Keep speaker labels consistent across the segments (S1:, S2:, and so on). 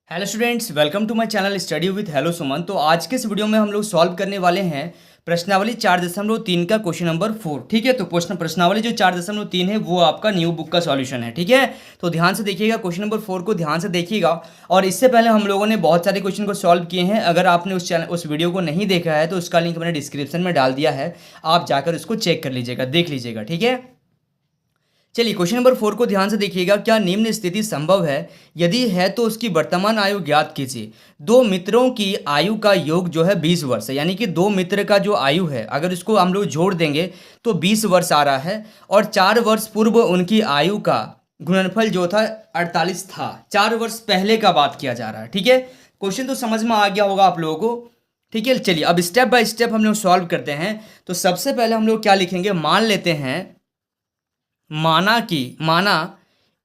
S1: Hello students, welcome to my channel study with hello Suman. तो आज के इस वीडियो में हम लोग सॉल्व करने वाले हैं प्रश्नावली 4.3 का क्वेश्चन नंबर 4। ठीक है, तो प्रश्नावली जो 4.3 है वो आपका न्यू बुक का सॉल्यूशन है। ठीक है, तो ध्यान से देखिएगा, क्वेश्चन नंबर 4 को ध्यान से देखिएगा। और इससे पहले हम लोगों ने बहुत सारे क्वेश्चन को सॉल्व किए हैं। अगर आपने उस वीडियो को नहीं देखा है तो उसका लिंक मैंने डिस्क्रिप्शन में डाल दिया है, आप जाकर उसको चेक कर लीजिएगा, देख लीजिएगा। ठीक है, चलिए क्वेश्चन नंबर 4 को ध्यान से देखिएगा। क्या निम्न स्थिति संभव है? यदि है तो उसकी वर्तमान आयु ज्ञात कीजिए। दो मित्रों की आयु का योग जो है 20 वर्ष है, यानी कि दो मित्र का जो आयु है अगर उसको हम लोग जोड़ देंगे तो 20 वर्ष आ रहा है। और 4 वर्ष पूर्व उनकी आयु का गुणनफल जो था 48 था। 4 वर्ष पहले का बात किया जा रहा है। ठीक है, क्वेश्चन तो समझ में आ गया होगा आप लोगों को। ठीक है, चलिए अब स्टेप बाय स्टेप हम लोग सॉल्व करते हैं। तो सबसे पहले हम लोग क्या लिखेंगे, मान लेते हैं, माना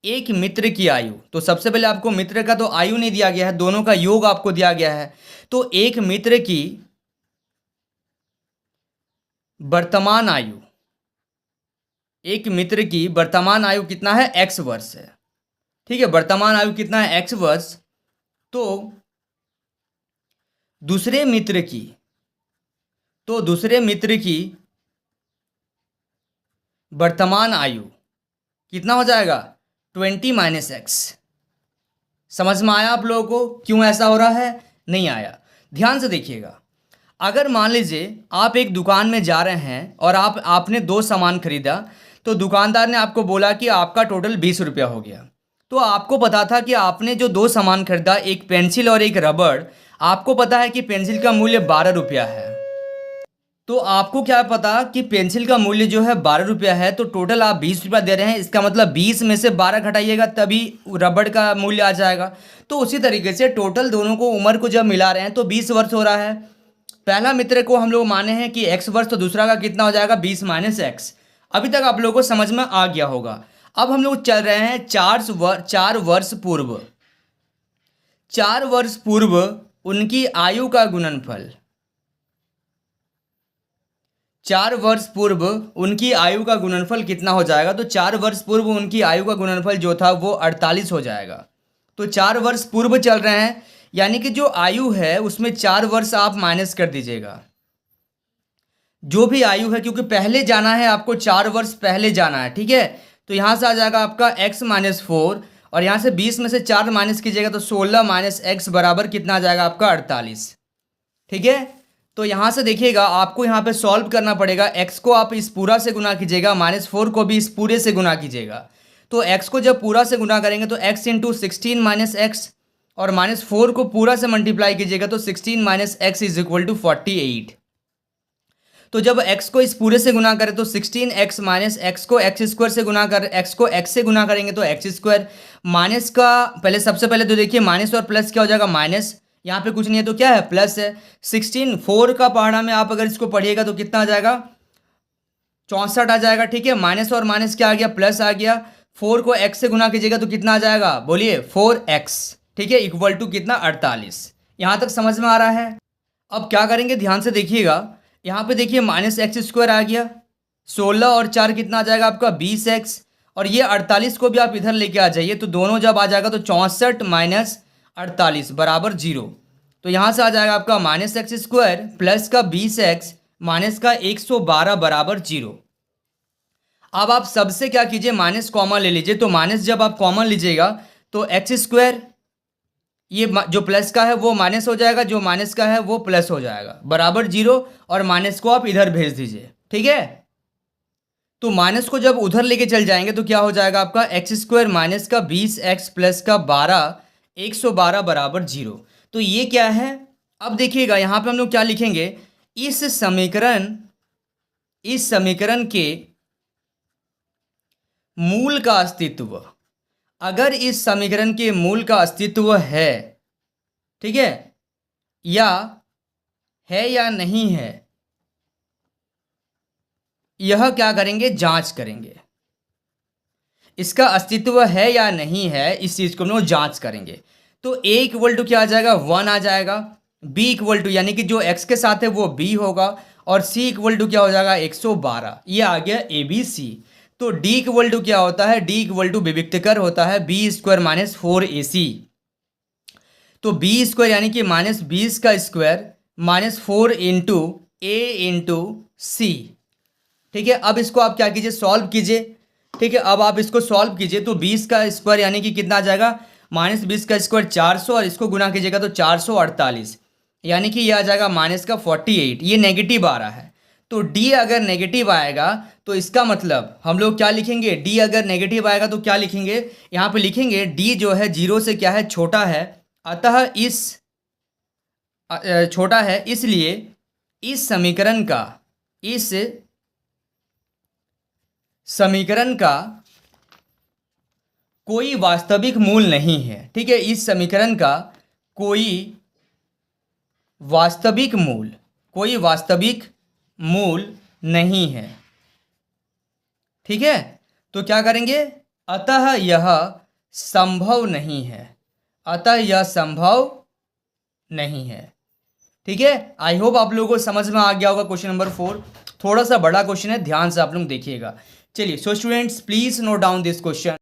S1: एक मित्र की आयु। तो सबसे पहले आपको मित्र का तो आयु नहीं दिया गया है, दोनों का योग आपको दिया गया है। तो एक मित्र की वर्तमान आयु, एक मित्र की वर्तमान आयु कितना है, x वर्ष है। ठीक है, वर्तमान आयु कितना है, x वर्ष। तो दूसरे मित्र की वर्तमान आयु कितना हो जाएगा, 20 माइनस एक्स। समझ में आया आप लोगों को क्यों ऐसा हो रहा है? नहीं आया? ध्यान से देखिएगा। अगर मान लीजिए आप एक दुकान में जा रहे हैं और आपने दो सामान खरीदा, तो दुकानदार ने आपको बोला कि आपका टोटल 20 रुपया हो गया। तो आपको पता था कि आपने जो दो सामान खरीदा, एक पेंसिल और एक रबड़, आपको पता है कि पेंसिल का मूल्य 12 रुपया है। तो आपको क्या पता कि पेंसिल का मूल्य जो है 12 रुपया है, तो टोटल आप 20 रुपया दे रहे हैं। इसका मतलब 20 में से 12 घटाइएगा तभी रबड़ का मूल्य आ जाएगा। तो उसी तरीके से टोटल दोनों को उम्र को जब मिला रहे हैं तो 20 वर्ष हो रहा है। पहला मित्र को हम लोग माने हैं कि x वर्ष, तो दूसरा का कितना हो जाएगा, 20 माइनस एक्स। अभी तक आप लोगों को समझ में आ गया होगा। अब हम लोग चल रहे हैं 4 वर्ष पूर्व। 4 वर्ष पूर्व उनकी आयु का गुणनफल, 4 वर्ष पूर्व उनकी आयु का गुणनफल कितना हो जाएगा। तो 4 वर्ष पूर्व उनकी आयु का गुणनफल जो था वो 48 हो जाएगा। तो 4 वर्ष पूर्व चल रहे हैं, यानी कि जो आयु है उसमें 4 वर्ष आप माइनस कर दीजिएगा, जो भी आयु है, क्योंकि पहले जाना है आपको, 4 वर्ष पहले जाना है। ठीक है, तो यहाँ से आ जाएगा आपका x माइनस 4, और यहाँ से 20 में से 4 माइनस कीजिएगा तो 16 माइनस एक्स बराबर कितना आ जाएगा आपका 48। ठीक है, तो यहाँ से देखिएगा आपको यहाँ पे सॉल्व करना पड़ेगा। x को आप इस पूरा से गुना कीजिएगा, -4 को भी इस पूरे से गुना कीजिएगा। तो x को जब पूरा से गुना करेंगे तो x इंटू 16 माइनस एक्स, और -4 को पूरा से मल्टीप्लाई कीजिएगा तो 16 minus x is equal to 48। तो जब x को इस पूरे से गुना करें तो 16x माइनस एक्स को एक्स स्क्वायर से गुना कर, x को x से गुना करेंगे तो एक्स स्क्वायर, माइनस का पहले सबसे पहले तो देखिए माइनस और प्लस क्या हो जाएगा, माइनस, यहाँ पे कुछ नहीं है तो क्या है, प्लस है। 16 4 का पहाड़ा में आप अगर इसको पढ़िएगा तो कितना आ जाएगा, 64 आ जाएगा। ठीक है, माइनस और माइनस क्या आ गया, प्लस आ गया। 4 को x से गुना कीजिएगा तो कितना आ जाएगा, बोलिए 4x। ठीक है, इक्वल टू कितना, 48। यहाँ तक समझ में आ रहा है? अब क्या करेंगे, ध्यान से देखिएगा। यहाँ पे देखिए माइनस एक्स स्क्वायर आ गया, 16 और 4 कितना आ जाएगा आपका 20x, और ये 48 को भी आप इधर लेके आ जाइए तो दोनों जब आ जाएगा तो 64 माइनस 48 बराबर 0। तो यहाँ से आ जाएगा आपका माइनस एक्स स्क्वायर प्लस का 20x माइनस का 112 बराबर 0। अब आप सबसे क्या कीजिए, माइनस कॉमन ले लीजिए। तो माइनस जब आप कॉमन लीजिएगा तो एक्स स्क्वायर, ये जो प्लस का है वो माइनस हो जाएगा, जो माइनस का है वो प्लस हो जाएगा, बराबर 0। और माइनस को आप इधर भेज दीजिए। ठीक है, तो माइनस को जब उधर लेके चल जाएंगे तो क्या हो जाएगा आपका, एक्स स्क्वायर माइनस का 20x प्लस का 12, 112 बराबर 0। तो ये क्या है, अब देखिएगा यहाँ पे हम लोग क्या लिखेंगे, इस समीकरण के मूल का अस्तित्व, अगर इस समीकरण के मूल का अस्तित्व है, ठीक है, या नहीं है, यह क्या करेंगे, जांच करेंगे। इसका अस्तित्व है या नहीं है, इस चीज को हम लोग जांच करेंगे। तो a इक्वल टू क्या आ जाएगा, 1 आ जाएगा। b इक्वल टू यानी कि जो x के साथ है वो b होगा, और c इक्वल टू क्या हो जाएगा 112। ये आ गया ABC। तो d इक्वल टू क्या होता है, d इक्वल टू विविक्तकर होता है b स्क्वायर माइनस 4ac। तो बी स्क्वायर यानी कि -20 का स्क्वायर -4 इंटू ए इंटू सी। ठीक है, अब इसको आप क्या कीजिए, सॉल्व कीजिए। ठीक है, अब आप इसको सॉल्व कीजिए तो 20 का स्क्वायर यानी कि कितना आ जाएगा, -20 का स्क्वायर 400 और इसको गुना कीजिएगा तो 448, यानी कि यह आ जाएगा -48। ये नेगेटिव आ रहा है, तो डी अगर नेगेटिव आएगा तो इसका मतलब हम लोग क्या लिखेंगे, डी अगर नेगेटिव आएगा तो क्या लिखेंगे, यहाँ पे लिखेंगे डी जो है 0 से क्या है, छोटा है, अतः इस छोटा है, इसलिए इस समीकरण का कोई वास्तविक मूल नहीं है। ठीक है, इस समीकरण का कोई वास्तविक मूल नहीं है। ठीक है, तो क्या करेंगे, अतः यह संभव नहीं है, ठीक है। आई होप आप लोगों को समझ में आ गया होगा। क्वेश्चन नंबर 4 थोड़ा सा बड़ा क्वेश्चन है, ध्यान से आप लोग देखिएगा। चलिए, so students please note down this question.